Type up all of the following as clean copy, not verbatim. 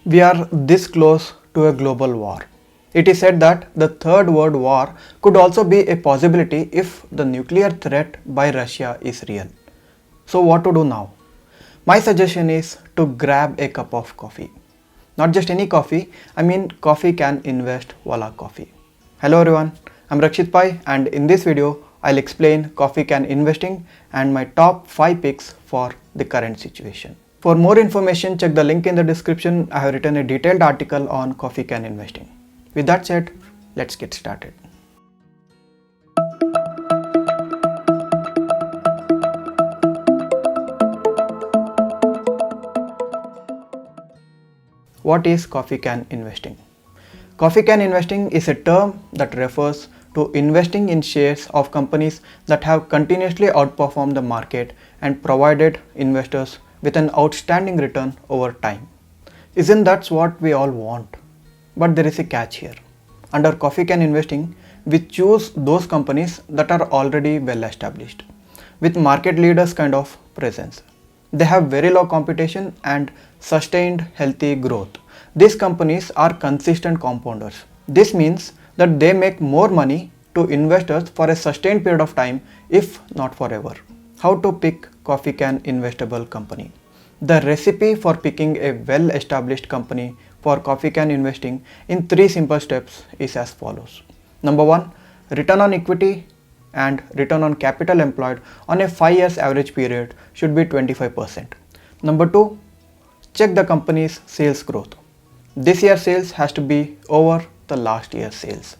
We are this close to a global war. It is said that the Third World War could also be a possibility if the nuclear threat by Russia is real. So what to do now? My suggestion is to grab a cup of coffee. Not just any coffee, I mean Coffee Can Invest Wala coffee. Hello everyone, I'm Rakshith Pai and in this video I'll explain Coffee Can Investing and my top 5 picks for the current situation. For more information, check the link in the description. I have written a detailed article on Coffee Can Investing. With that said, let's get started. What is Coffee Can Investing? Coffee Can Investing is a term that refers to investing in shares of companies that have continuously outperformed the market and provided investors with an outstanding return over time. Isn't that what we all want? But there is a catch here. Under Coffee Can Investing, we choose those companies that are already well established, with market leaders kind of presence. They have very low competition and sustained healthy growth. These companies are consistent compounders. This means that they make more money to investors for a sustained period of time, if not forever. How to pick Coffee Can Investable company? The recipe for picking a well-established company for Coffee Can Investing in 3 simple steps is as follows. Number 1, return on equity and return on capital employed on a 5 years average period should be 25%. Number 2, check the company's sales growth. This year's sales has to be over the last year's sales,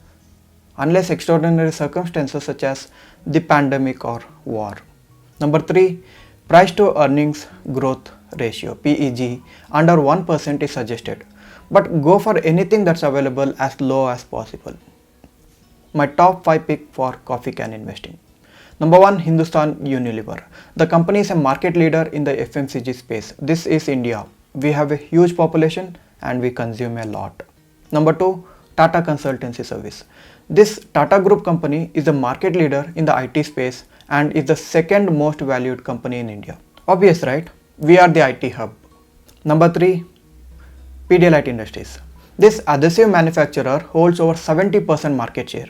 unless extraordinary circumstances such as the pandemic or war. Number 3, price to earnings growth ratio PEG under 1% is suggested, but go for anything that's available as low as possible. My top 5 pick for Coffee Can Investing. Number 1, Hindustan Unilever. The company is a market leader in the FMCG space. This is India. We have a huge population and we consume a lot. Number 2, Tata Consultancy Service. This Tata Group company is the market leader in the IT space and is the second most valued company in India. Obvious, right? We are the IT hub. Number 3, Pidilite Industries. This adhesive manufacturer holds over 70% market share.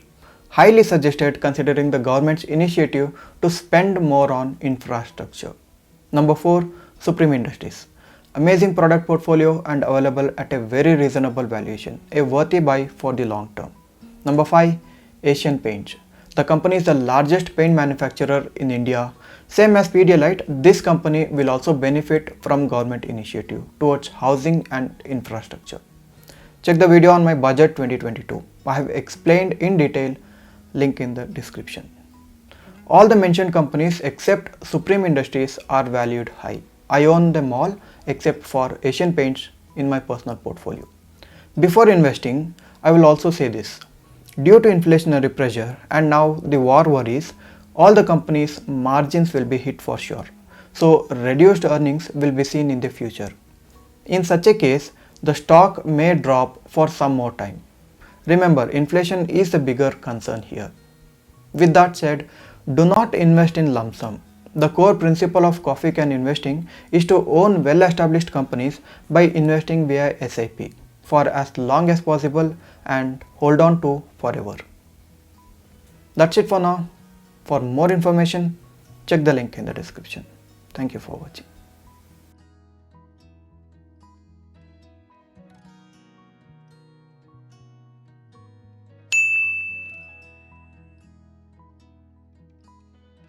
Highly suggested considering the government's initiative to spend more on infrastructure. Number 4, Supreme Industries. Amazing product portfolio and available at a very reasonable valuation, a worthy buy for the long term. Number 5, Asian Paints. The company is the largest paint manufacturer in India. Same as Pidilite, this company will also benefit from government initiative towards housing and infrastructure. Check the video on my budget 2022. I have explained in detail, link in the description. All the mentioned companies except Supreme Industries are valued high. I own them all except for Asian Paints in my personal portfolio. Before investing, I will also say this. Due to inflationary pressure and now the war worries, all the companies' margins will be hit for sure. So reduced earnings will be seen in the future. In such a case, the stock may drop for some more time. Remember, inflation is the bigger concern here. With that said, do not invest in lump sum. The core principle of Coffee Can Investing is to own well-established companies by investing via SIP for as long as possible and hold on to forever. That's it for now. For more information, check the link in the description. Thank you for watching.